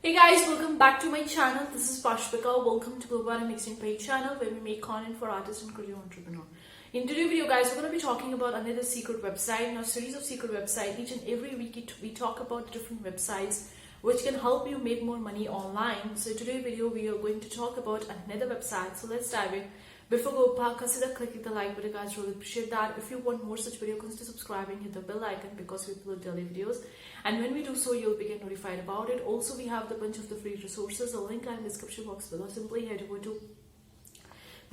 Hey guys, welcome back to my channel. This is Pashpika. Welcome to Globo Arte Mixing Page channel where we make content for artists and creative entrepreneur. In today's video guys, we're going to be talking about another secret website. In our series of secret websites, each and every week we talk about different websites which can help you make more money online. So in today's video we are going to talk about another website. So let's dive in. Before go back, consider clicking the like button guys, really appreciate that. If you want more such videos, consider subscribing, hit the bell icon because we upload daily videos. And when we do so, you'll be getting notified about it. Also, we have the bunch of the free resources, a link in the description box below. Simply head over to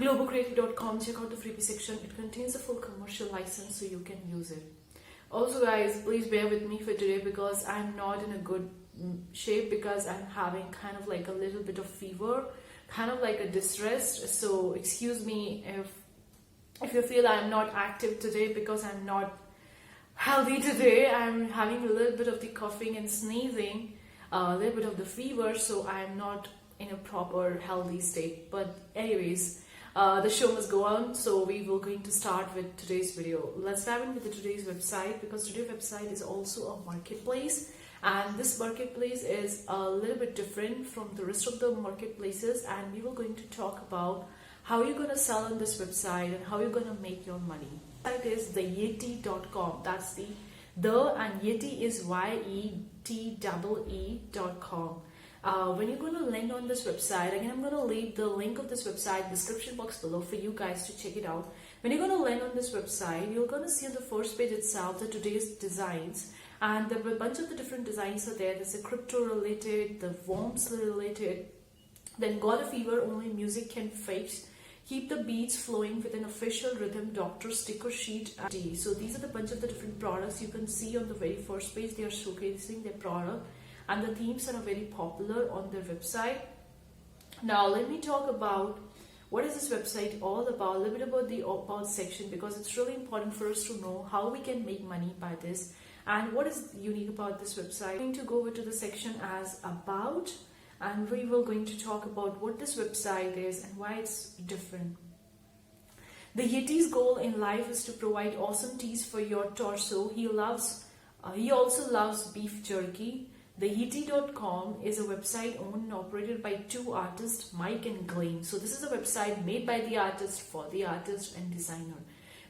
globocreative.com, check out the freebie section. It contains a full commercial license so you can use it. Also guys, please bear with me for today because I'm not in a good shape because I'm having kind of like a little bit of fever, kind of like a distress. So excuse me if you feel I'm not active today because I'm not healthy today. I'm having a little bit of the coughing and sneezing, a little bit of the fever, so I'm not in a proper healthy state. But anyways, the show must go on, so we will going to start with today's video. Let's dive in with today's website because today's website is also a marketplace, and this marketplace is a little bit different from the rest of the marketplaces, and we will going to talk about how you're going to sell on this website and how you're going to make your money. Site is theyetee.com. That's the and Yeti is YETEE.com. When you're going to land on this website, again I'm going to leave the link of this website description box below for you guys to check it out. When you're going to land on this website, you're going to see on the first page itself the today's designs, and there were a bunch of the different designs are there. There's a crypto related, the worms related, then got a fever only music can fix, keep the beats flowing with an official rhythm doctor sticker sheet. So these are the bunch of the different products you can see on the very first page. They are showcasing their product and the themes are very popular on their website. Now let me talk about what is this website all about, a little bit about the about section because it's really important for us to know how we can make money by this and what is unique about this website. I'm going to go over to the section as about, and we will going to talk about what this website is and why it's different. The Yetee's goal in life is to provide awesome teas for your torso. He also loves beef jerky. Theyetee.com is a website owned and operated by two artists, Mike and Glenn. So this is a website made by the artist for the artist and designer.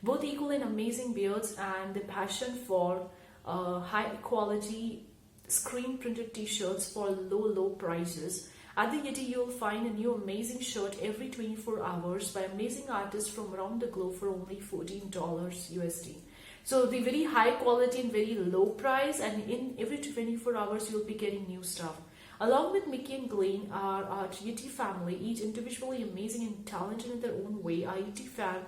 Both equal in amazing beards and the passion for high quality screen printed t-shirts for low prices. At the Yetee you'll find a new amazing shirt every 24 hours by amazing artists from around the globe for only $14 USD. So the very high quality and very low price, and in every 24 hours you'll be getting new stuff. Along with Mickey and Glenn, our Yetee family, each individually amazing and talented in their own way, our Yetee fan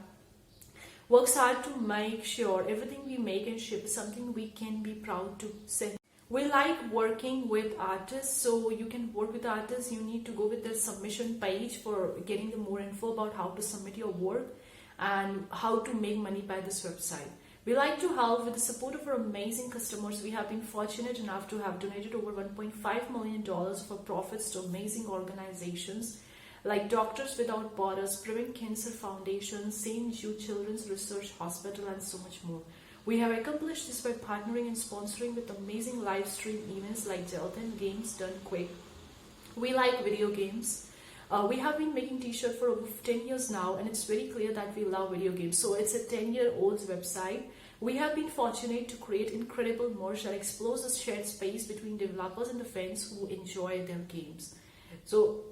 works hard to make sure everything we make and ship is something we can be proud to send. We like working with artists, so you can work with artists. You need to go with their submission page for getting the more info about how to submit your work and how to make money by this website. We like to help with the support of our amazing customers. We have been fortunate enough to have donated over $1.5 million for profits to amazing organizations like Doctors Without Borders, Prevent Cancer Foundation, St. Jude Children's Research Hospital, and so much more. We have accomplished this by partnering and sponsoring with amazing live stream events like Delta Games Done Quick. We like video games. We have been making t-shirts for over 10 years now, and it's very clear that we love video games. So it's a 10-year-old website. We have been fortunate to create incredible merch that explores the shared space between developers and the fans who enjoy their games. So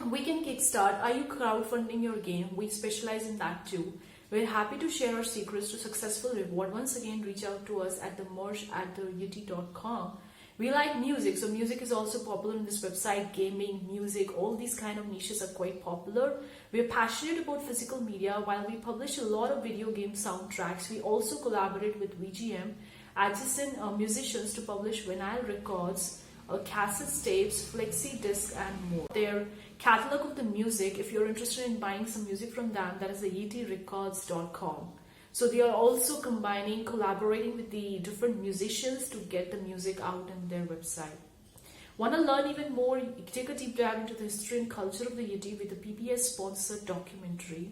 we can kickstart. Are you crowdfunding your game? We specialize in that too. We're happy to share our secrets to successful reward. Once again, reach out to us at the merch@theyetee.com. We like music, so music is also popular on this website. Gaming, music, all these kind of niches are quite popular. We're passionate about physical media. While we publish a lot of video game soundtracks, we also collaborate with VGM, adjacent musicians to publish vinyl records, cassette tapes, flexi discs, and more. Their catalog of the music, if you're interested in buying some music from them, that is the yeteerecords.com. So they are also collaborating with the different musicians to get the music out on their website. Want to learn even more? Take a deep dive into the history and culture of the Yetee with the PBS sponsored documentary.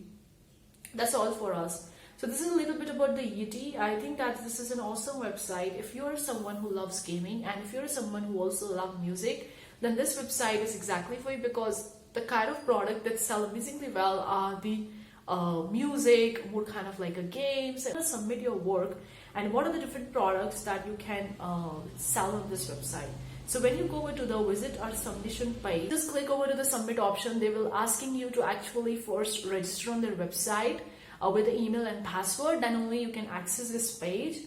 That's all for us. So this is a little bit about the Yetee. I think that this is an awesome website. If you're someone who loves gaming and if you're someone who also loves music, then this website is exactly for you, because the kind of product that sell amazingly well are the music, more kind of like a games, and submit your work, and what are the different products that you can sell on this website. So when you go over to the visit or submission page, just click over to the submit option. They will asking you to actually first register on their website with the email and password. Then only you can access this page.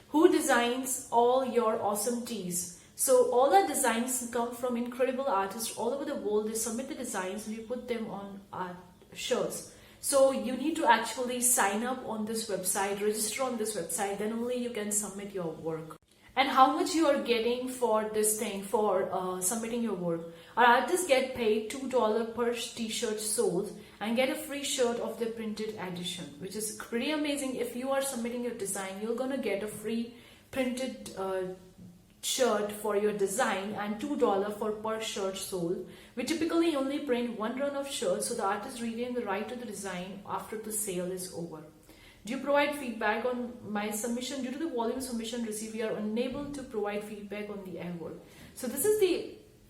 Who designs all your awesome tees? So all the designs come from incredible artists all over the world. They submit the designs and you put them on shirts. So you need to actually sign up on this website, register on this website, then only you can submit your work. And how much you are getting for this thing, for submitting your work? Our artists get paid $2 per t-shirt sold and get a free shirt of the printed edition, which is pretty amazing. If you are submitting your design, you're gonna get a free printed shirt for your design and $2 for per shirt sold. We typically only print one run of shirts, so the artist retain the right to the design after the sale is over. Do you provide feedback on my submission? Due to the volume submission received, we are unable to provide feedback on the artwork. So this is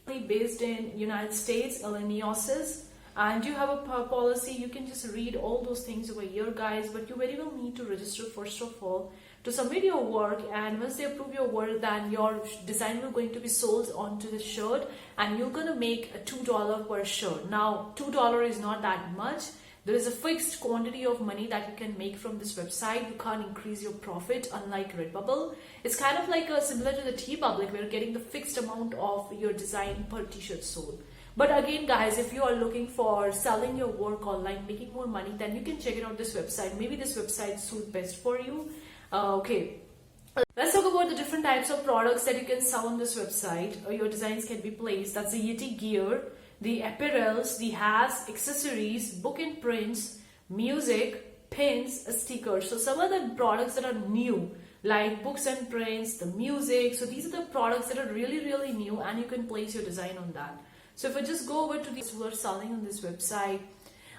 based in United States, Illinois, and you have a policy. You can just read all those things over here, guys, but you very well need to register first of all to submit your work, and once they approve your work, then your design will going to be sold onto the shirt, and you're gonna make a $2 per shirt. Now $2 is not that much. There is a fixed quantity of money that you can make from this website. You can't increase your profit, unlike Redbubble. It's kind of like similar to the Teepublic, where you're getting the fixed amount of your design per t-shirt sold. But again, guys, if you are looking for selling your work online, making more money, then you can check it out this website. Maybe this website suits best for you. Okay, let's talk about the different types of products that you can sell on this website. Your designs can be placed. That's the Yeti gear, the apparels, the hats, accessories, book and prints, music, pins, stickers. So some of the products that are new, like books and prints, the music. So these are the products that are really new, and you can place your design on that. So if I just go over to these who are selling on this website,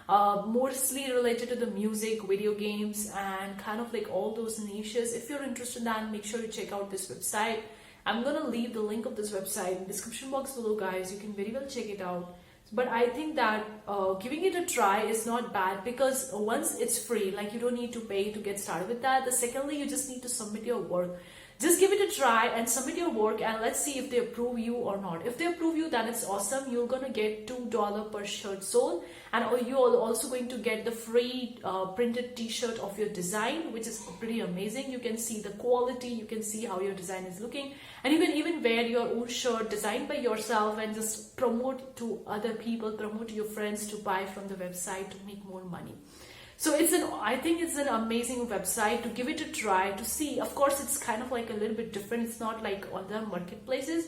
mostly related to the music, video games, and kind of like all those niches. If you're interested in that, make sure you check out this website. I'm gonna leave the link of this website in the description box below, guys. You can very well check it out. But I think that giving it a try is not bad, because once it's free, like you don't need to pay to get started with that. The secondly, you just need to submit your work. Just give it a try and submit your work, and let's see if they approve you or not. If they approve you, then it's awesome. You're gonna get $2 per shirt sold, and you're also going to get the free printed t-shirt of your design, which is pretty amazing. You can see the quality, you can see how your design is looking, and you can even wear your own shirt designed by yourself and just promote to other people, promote to your friends to buy from the website to make more money. So I think it's an amazing website to give it a try to see. Of course, it's kind of like a little bit different. It's not like on the marketplaces.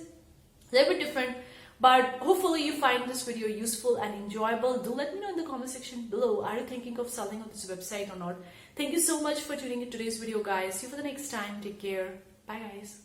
They're a bit different, but hopefully you find this video useful and enjoyable. Do let me know in the comment section below. Are you thinking of selling on this website or not? Thank you so much for tuning in today's video, guys. See you for the next time. Take care. Bye, guys.